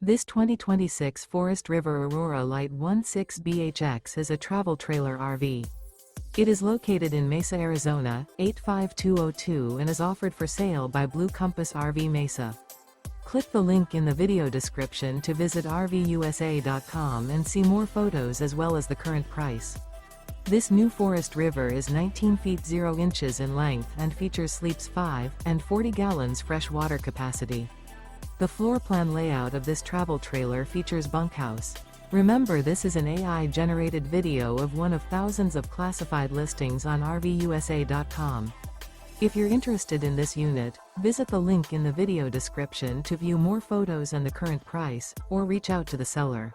This 2026 Forest River Aurora Light 16BHX is a travel trailer RV. It is located in Mesa, Arizona, 85202 and is offered for sale by Blue Compass RV Mesa. Click the link in the video description to visit RVUSA.com and see more photos as well as the current price. This new Forest River is 19 feet 0 inches in length and features sleeps 5 and 40 gallons fresh water capacity. The floor plan layout of this travel trailer features bunkhouse. Remember, this is an AI-generated video of one of thousands of classified listings on RVUSA.com. If you're interested in this unit, visit the link in the video description to view more photos and the current price, or reach out to the seller.